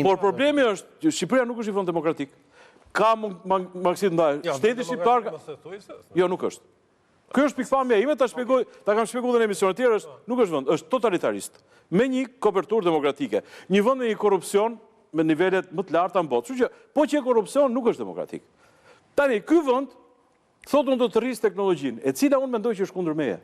Por problemi është që Shqipëria nuk është i vend demokratik. Ka mangësi të ndaj. Shteti shqiptar jo nuk është. Kjo është pikëthënia ime, ta kam shpjeguar në emisione të tjera, nuk është vend, është totalitarist. Me një koperturë demokratike. Një vend me një korrupsion me nivelet më të larta në botë. Kështu që po që korrupsion nuk është demokratik. Tani ky vend thotë unë do të rris teknologjinë, e cila unë mendoj që është kundër meje.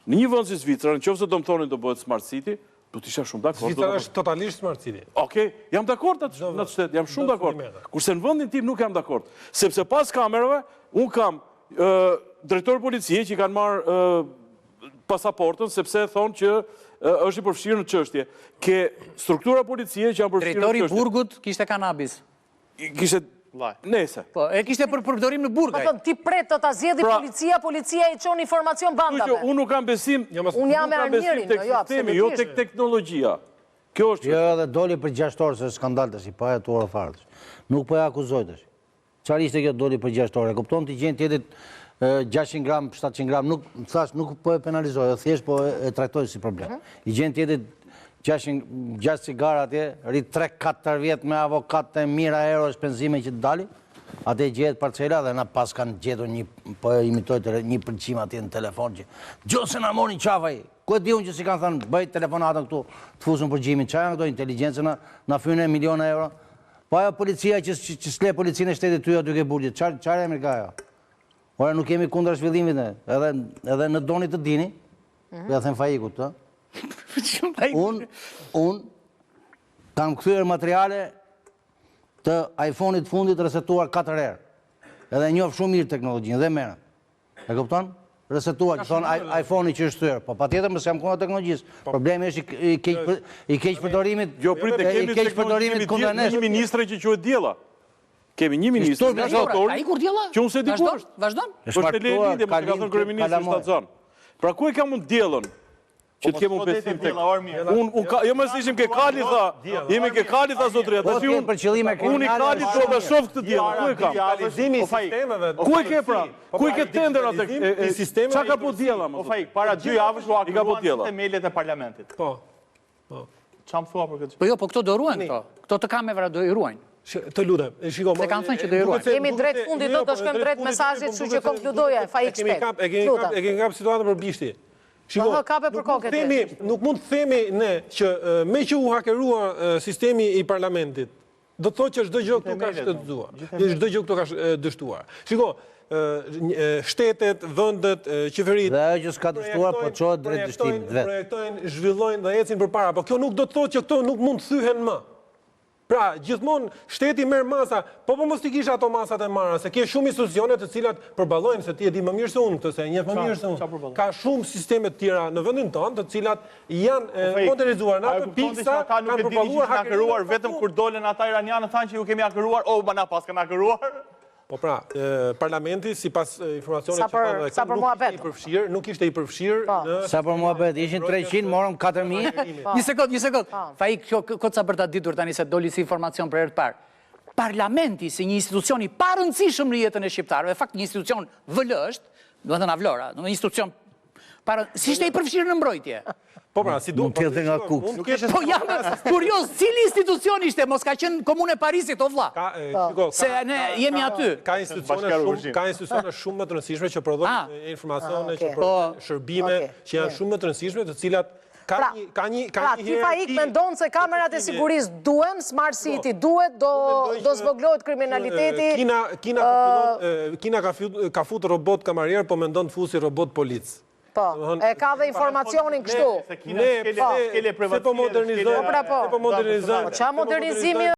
Në një vend si Zvicra, nëse do të thonin do bëhet smart city, do të isha shumë dakord. Zvicra është totalisht smart city. Okej, jam dakord në atë shtet, jam shumë dakord. Kurse në vendin tim nuk jam dakord, sepse pas kamerave un kam drejtor policie që kanë marrë pasaportën sepse thonë që është i përfshirë në çështje. Ke struktura policie që janë përfshirë në çështje. Drejtori i burgut kishte kanabis. Kishte nese. Po, e kishte për përdorim në burg. Po ti pret të ta zgjedhë policia i çon informacion bandave. Unë nuk kam besim. Unë jam me Armirin, jo tek teknologjia. Kjo është. Jo, edhe doli për 6 orë se skandal tash, pa e tuar fare. Nuk po e akuzoj tash. Çfarë ishte kjo doli për 6 orë? Kupton ti gjën tjetër 600 gram, 700 gram, nuk po e penalizoj, thjesht po e trajtoj si problem. I gjën tjetër 6 cigara atje, rrit 3-4 vjet me avokat të mira euro shpenzime që të dali, atë gjehet parcela dhe na pas kanë gjetur një, po e imitoj të një pëlqim atje në telefon që gjose na morin qafaj. Ku e di unë që si kanë thënë bëj telefonatën këtu, të fusun përgjimin, çfarë janë këto inteligjencë na fynë miliona euro. Po ajo policia që s'le policinë e shtetit tyja duke burgjet, çfarë emri ka ajo? Ora nuk kemi kundër zhvillimit, edhe në doni të dini, ja them Faikut, ë. Unë kam kthyer materiale të iPhone-it fundit resetuar 4 herë. Edhe njoh shumë mirë teknologjinë dhe merr. E kupton? Resetuar, që thonë iPhone-i që është thyer. Po patjetër mos jam kundër teknologjisë. Problemi është i keq përdorimit. Jo, pritë, kemi teknologjinë kundër nesh. Një ministre që quhet Diella. Kemi një ministër, ai kur Diella? Që unë se di kur. Vazhdon? Është e lidhje me ka thënë kryeministri Shtatzan. Pra ku e kam unë Diellën? Që të kemë unë besim tek. Jo më ishim ke Kali tha, jemi ke Kali tha zotëria. Tash unë i Kali do ta shoh këtë Diellën. Ku e kam? Digitalizimi i sistemeve. Ku e ke pra? Ku e ke tender atë? Çka ka po Diella më? O Faik, para 2 javësh u aktivuan themelet e parlamentit. Po. Çam thua për këtë? Po jo, po këto do ruajnë këto. Këto të kamera do i ruajnë. Të lutem, shiko. Se kanë thënë që do i ruajnë. Kemi drejt fundit do të shkojmë drejt mesazhit, kështu që konkludoja Faik shpejt. E kemi kap situatën për Bishti. Shiko, nuk mund të themi ne që me që u hakerua sistemi i parlamentit, do të thotë që çdo gjë këtu ka shtetzuar. Çdo gjë këtu ka dështuar. Shiko, shtetet, vendet, qeveritë. Dhe ajo që s'ka dështuar po çohet drejt dështimit vet. Projektojnë, zhvillojnë dhe ecin përpara, por kjo nuk do të thotë që këto nuk mund të thyhen më. Pra, gjithmonë shteti merr masa, po mos ti kish ato masat e marra, se ke shumë institucione të cilat përballojnë, se ti e di më mirë se unë këtë, se e njeh më mirë se unë. Ka shumë sisteme të tjera në vendin tonë, të cilat janë modernizuar në atë pikë sa kanë përballuar hakeruar vetëm kur dolën ata iranianë thanë që ju kemi hakeruar, mana pas kanë hakeruar. Po pra, parlamenti, sipas informacionit që kanë, nuk ishte i përfshirë në... Sa për mua bet, ishin 300, morëm 4.000. Një sekond. Faik, këtë sa për ta ditur tani se doli si informacion për herë të parë. Parlamenti, si një institucion i parëndësishëm në jetën e shqiptarëve, fakt një institucion vëllë është, do të thënë Avlora, një institucion si ishte i përfshirë në mbrojtje. Po pra, si mund t'jetë nga Kuk. Po jam kurios, cili institucion ishte, mos ka qenë Komune Parisit o vlla. Se ne jemi aty. Ka institucione shumë më të rëndësishme që prodhojnë informacione, që prodhojnë shërbime që janë shumë më të rëndësishme, të cilat ka një ti Faik mendon se kamerat e sigurisë duhen, Smart City duhet, do zvoglohet kriminaliteti. Kina ka futur robot kamarier, po mendon të fusi robot polic. Po, e ka dhe informacionin kështu. Se po modernizojmë. Po, qa modernizimi